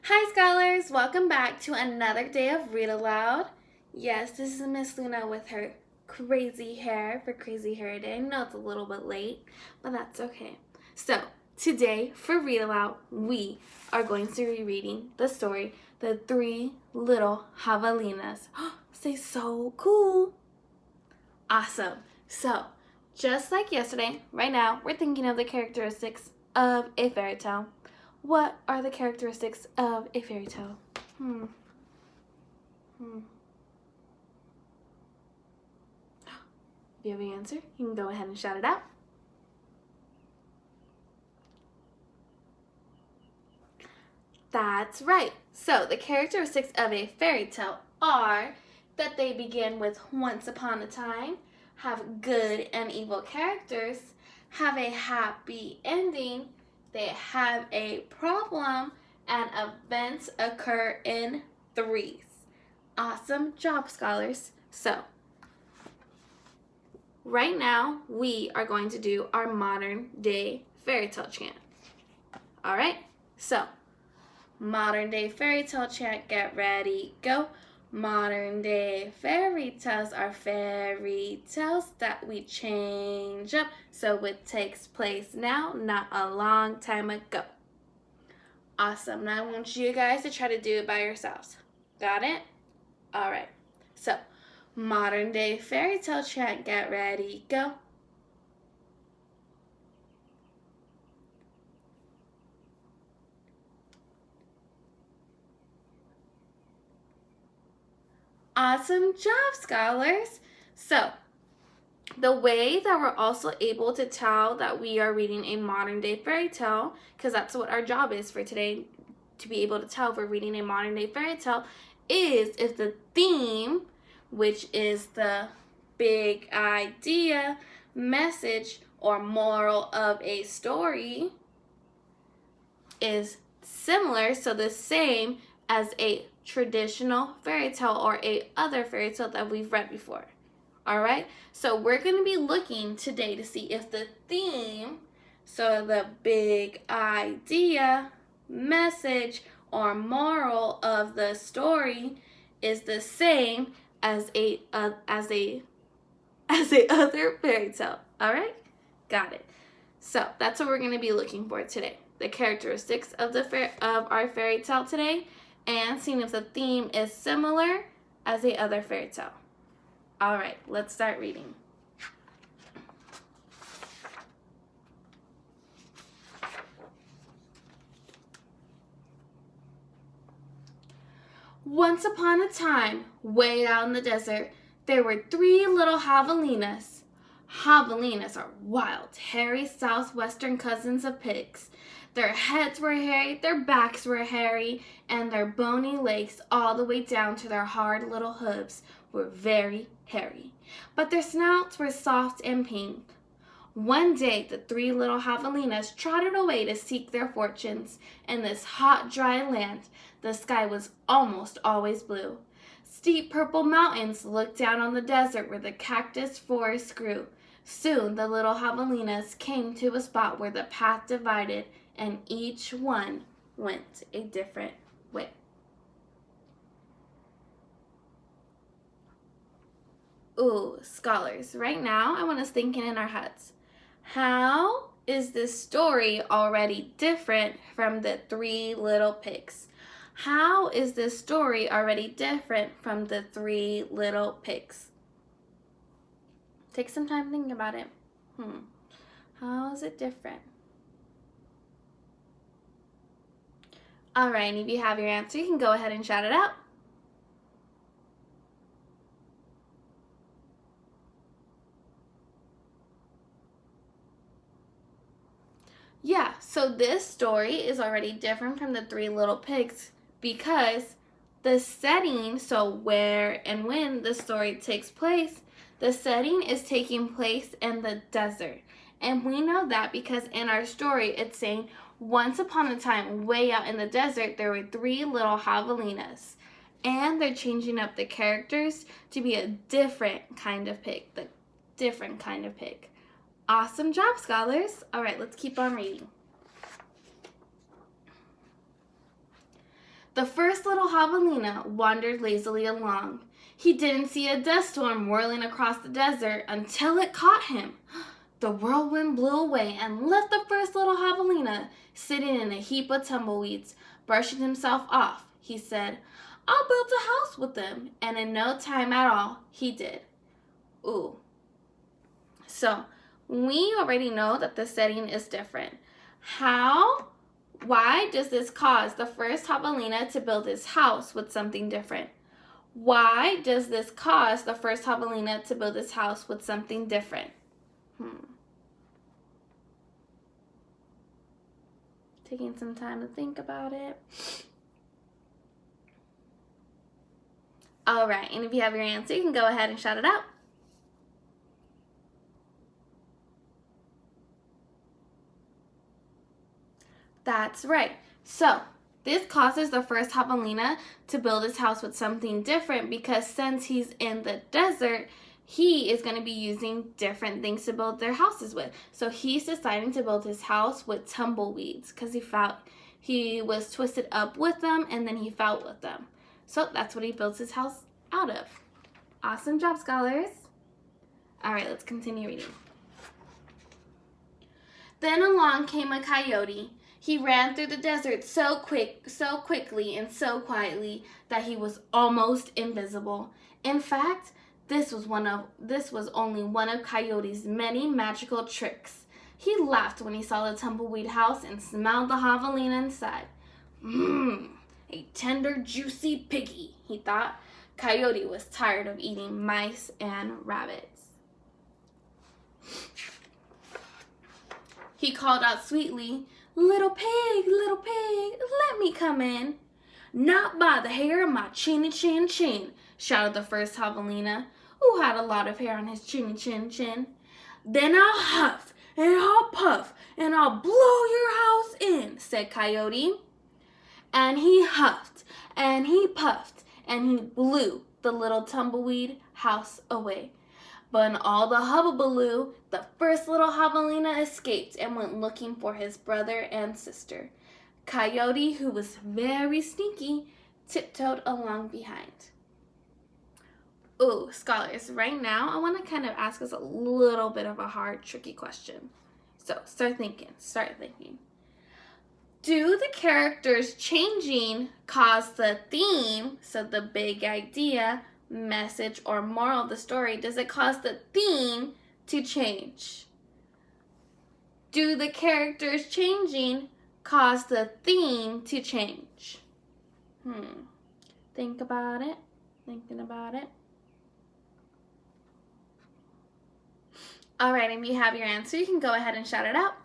Hi scholars, welcome back to another day of Read Aloud. Yes, this is Miss Luna with her crazy hair for Crazy Hair Day. I know it's a little bit late, but that's okay. So, today for Read Aloud, we are going to be reading the story, The Three Little Javelinas. Say so cool. Awesome. So, just like yesterday, right now, we're thinking of the characteristics of a fairy tale. What are the characteristics of a fairy tale? If you have an answer, you can go ahead and shout it out. That's right. So the characteristics of a fairy tale are that they begin with once upon a time, have good and evil characters, have a happy ending, they have a problem, and events occur in threes. Awesome job, scholars. So, right now, we are going to do our modern day fairy tale chant. All right? So, modern day fairy tale chant, get ready, go. Modern day fairy tales are fairy tales that we change up so it takes place now, not a long time ago. Awesome. Now I want you guys to try to do it by yourselves. Got it? All right. So, modern day fairy tale chant, get ready, go. Awesome job, scholars. So, the way that we're also able to tell that we are reading a modern day fairy tale, because that's what our job is for today, to be able to tell if we're reading a modern day fairy tale, is if the theme, which is the big idea, message, or moral of a story, is similar, so the same as a traditional fairy tale or a other fairy tale that we've read before. All right, so we're going to be looking today to see if the theme, so the big idea, message, or moral of the story is the same as a other fairy tale. All right, got it. So that's what we're going to be looking for today: the characteristics of our fairy tale today, and seeing if the theme is similar as the other fairy tale. All right, let's start reading. Once upon a time, way out in the desert, there were three little javelinas. Javelinas are wild, hairy southwestern cousins of pigs. Their heads were hairy, their backs were hairy, and their bony legs all the way down to their hard little hooves were very hairy. But their snouts were soft and pink. One day, the three little javelinas trotted away to seek their fortunes. In this hot, dry land, the sky was almost always blue. Steep purple mountains looked down on the desert where the cactus forest grew. Soon, the little javelinas came to a spot where the path divided, and each one went a different way. Ooh, scholars, right now I want us thinking in our heads. How is this story already different from the three little pigs? How is this story already different from the three little pigs? Take some time thinking about it. How is it different? All right, and if you have your answer, you can go ahead and shout it out. Yeah, so this story is already different from the three little pigs because the setting, so where and when the story takes place, the setting is taking place in the desert. And we know that because in our story it's saying, once upon a time, way out in the desert, there were three little javelinas. And they're changing up the characters to be a different kind of pig. The different kind of pig. Awesome job, scholars. All right, let's keep on reading. The first little javelina wandered lazily along. He didn't see a dust storm whirling across the desert until it caught him. The whirlwind blew away and left the first little javelina sitting in a heap of tumbleweeds, brushing himself off. He said, "I'll build a house with them," and in no time at all, he did. Ooh. So, we already know that the setting is different. Why does this cause the first javelina to build his house with something different? Why does this cause the first javelina to build his house with something different? Taking some time to think about it. All right, and if you have your answer, you can go ahead and shout it out. That's right. So, this causes the first javelina to build his house with something different because since he's in the desert, he is going to be using different things to build their houses with. So he's deciding to build his house with tumbleweeds because he was twisted up with them and then he fell with them. So that's what he builds his house out of. Awesome job, scholars. All right, let's continue reading. Then along came a coyote. He ran through the desert so quickly and so quietly that he was almost invisible. In fact, this was only one of Coyote's many magical tricks. He laughed when he saw the tumbleweed house and smelled the javelina inside. A tender, juicy piggy, he thought. Coyote was tired of eating mice and rabbits. He called out sweetly, little pig, let me come in." "Not by the hair of my chinny chin chin," shouted the first javelina, who had a lot of hair on his chinny chin chin. "Then I'll huff and I'll puff and I'll blow your house in," said Coyote. And he huffed and he puffed and he blew the little tumbleweed house away. But in all the hubbubaloo, the first little javelina escaped and went looking for his brother and sister. Coyote, who was very sneaky, tiptoed along behind. Ooh, scholars, right now I want to kind of ask us a little bit of a hard, tricky question. So start thinking. Do the characters changing cause the theme, so the big idea, message, or moral of the story, does it cause the theme to change? Do the characters changing cause the theme to change? Thinking about it. All right, if you have your answer, you can go ahead and shout it out.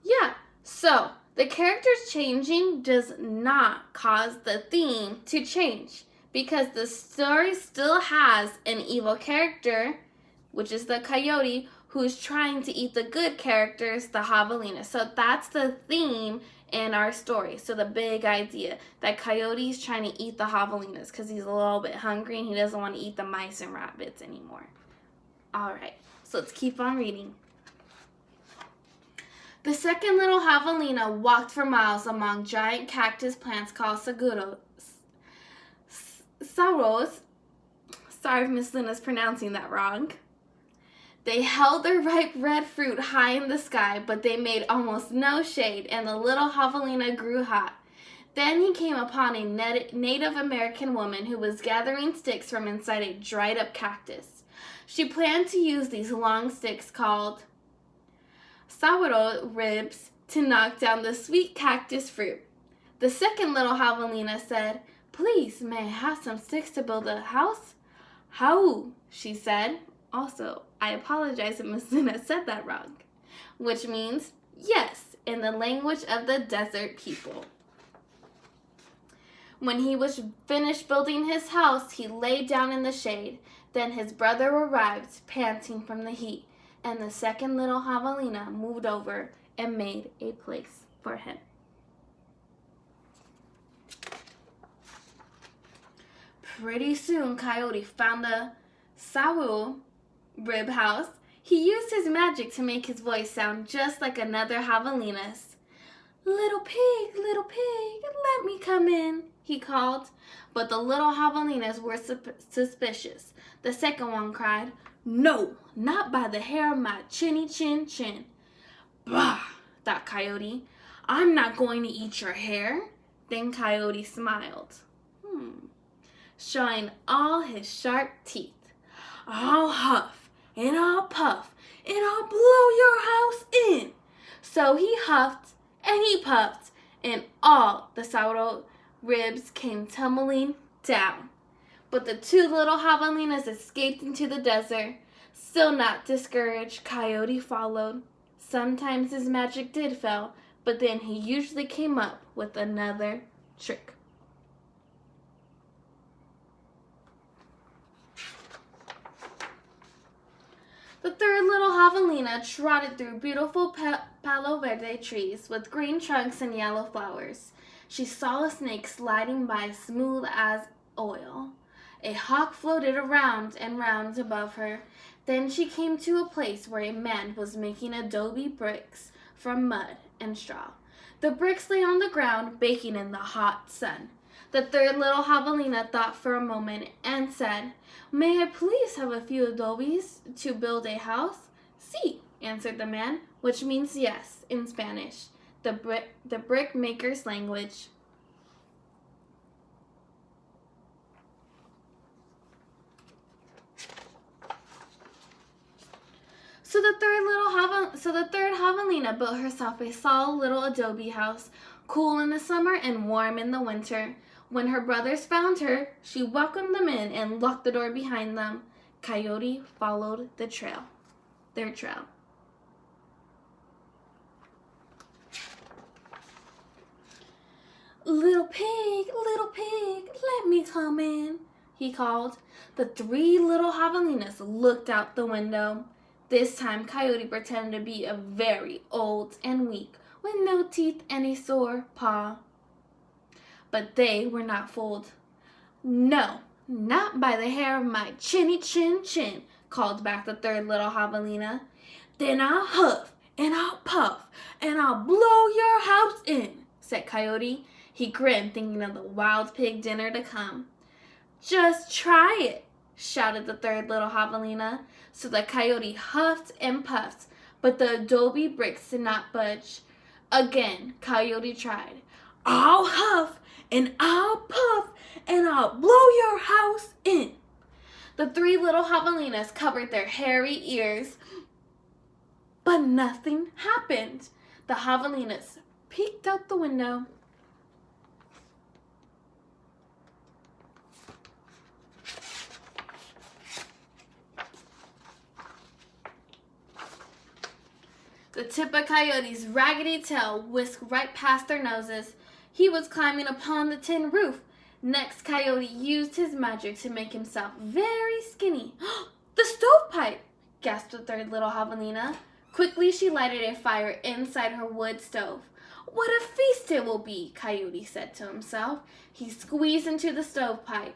Yeah, so the characters changing does not cause the theme to change because the story still has an evil character, which is the coyote, who's trying to eat the good characters, the javelina. So that's the theme in our story. So the big idea that Coyote's trying to eat the javelinas because he's a little bit hungry and he doesn't want to eat the mice and rabbits anymore. All right, so let's keep on reading. The second little javelina walked for miles among giant cactus plants called saguros. Sorry if Miss Luna's pronouncing that wrong. They held their ripe red fruit high in the sky, but they made almost no shade, and the little javelina grew hot. Then he came upon a Native American woman who was gathering sticks from inside a dried-up cactus. She planned to use these long sticks called sourdough ribs to knock down the sweet cactus fruit. The second little javelina said, "Please, may I have some sticks to build a house?" "How?" she said. Also, I apologize if Miss Luna said that wrong, which means yes in the language of the desert people. When he was finished building his house, he lay down in the shade. Then his brother arrived, panting from the heat, and the second little javelina moved over and made a place for him. Pretty soon, Coyote found Saul, Rib House, he used his magic to make his voice sound just like another Javelina's. Little pig, let me come in, he called. But the little Javelinas were suspicious. The second one cried, No, not by the hair of my chinny chin chin. Bah, thought Coyote. I'm not going to eat your hair. Then Coyote smiled, showing all his sharp teeth. I'll huff and I'll puff and I'll blow your house in. So he huffed and he puffed, and all the sourdough ribs came tumbling down. But the two little Javelinas escaped into the desert. Still not discouraged, Coyote followed. Sometimes his magic did fail, but then he usually came up with another trick. The third little Javelina trotted through beautiful palo verde trees with green trunks and yellow flowers. She saw a snake sliding by smooth as oil. A hawk floated around and round above her. Then she came to a place where a man was making adobe bricks from mud and straw. The bricks lay on the ground, baking in the hot sun. The third little Javelina thought for a moment and said, May I please have a few adobes to build a house? Sí, answered the man, which means yes in Spanish, the brick maker's language. So the third Javelina built herself a solid little adobe house, cool in the summer and warm in the winter. When her brothers found her, she welcomed them in and locked the door behind them. Coyote followed their trail. Little pig, let me come in, he called. The three little Javelinas looked out the window. This time, Coyote pretended to be a very old and weak, with no teeth and a sore paw. But they were not fooled. No, not by the hair of my chinny chin chin, called back the third little Javelina. Then I'll huff and I'll puff and I'll blow your house in, said Coyote. He grinned, thinking of the wild pig dinner to come. Just try it, shouted the third little Javelina. So the Coyote huffed and puffed, but the adobe bricks did not budge. Again, Coyote tried. I'll huff and I'll puff and I'll blow your house in. The three little Javelinas covered their hairy ears, but nothing happened. The Javelinas peeked out the window. The tip of Coyote's raggedy tail whisked right past their noses. He was climbing upon the tin roof. Next, Coyote used his magic to make himself very skinny. The stovepipe! Gasped the third little Javelina. Quickly, she lighted a fire inside her wood stove. What a feast it will be, Coyote said to himself. He squeezed into the stovepipe.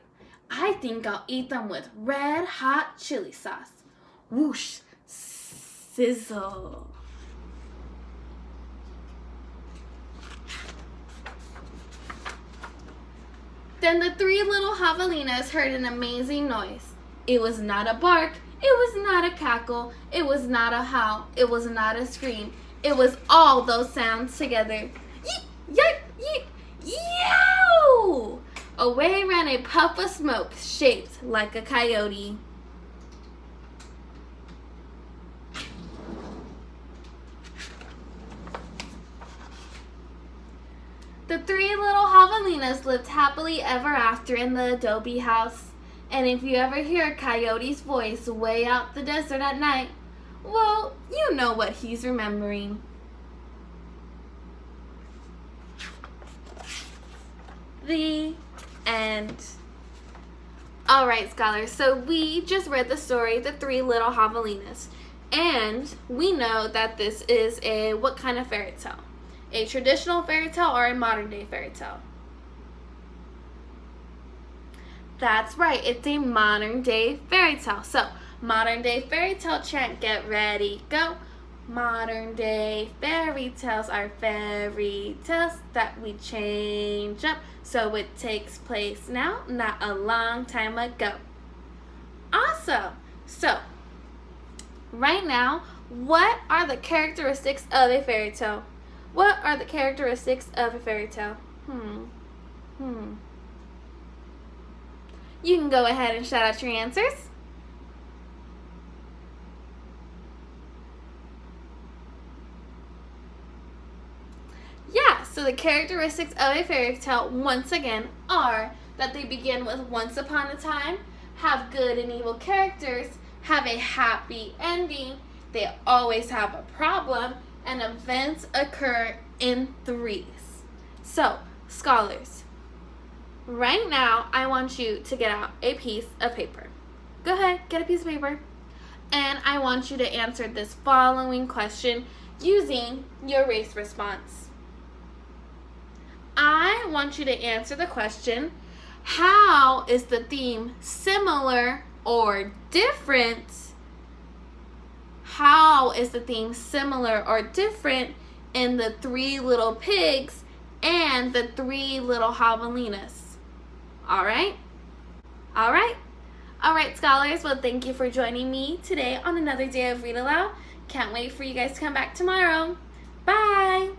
I think I'll eat them with red hot chili sauce. Whoosh! Sizzle! Then the three little Javelinas heard an amazing noise. It was not a bark, it was not a cackle, it was not a howl, it was not a scream. It was all those sounds together. Yeep, yeep, yeep, yow! Away ran a puff of smoke shaped like a coyote. The three little Javelinas lived happily ever after in the adobe house. And if you ever hear Coyote's voice way out the desert at night, well, you know what he's remembering. The end. Alright, scholars, so we just read the story, The Three Little Javelinas. And we know that this is a what kind of fairy tale? A traditional fairy tale or a modern day fairy tale? That's right, it's a modern day fairy tale. So, modern day fairy tale chant, get ready, go. Modern day fairy tales are fairy tales that we change up so it takes place now, not a long time ago. Awesome! So, right now, what are the characteristics of a fairy tale? What are the characteristics of a fairy tale? You can go ahead and shout out your answers. Yeah, so the characteristics of a fairy tale, once again, are that they begin with once upon a time, have good and evil characters, have a happy ending, they always have a problem, and events occur in threes. So, scholars, right now I want you to get out a piece of paper. Go ahead, get a piece of paper. And I want you to answer this following question using your race response. I want you to answer the question, how is the theme similar or different? How is the theme similar or different in the 3 little pigs and the 3 little javelinas? All right? All right? All right, scholars. Well, thank you for joining me today on another day of Read Aloud. Can't wait for you guys to come back tomorrow. Bye!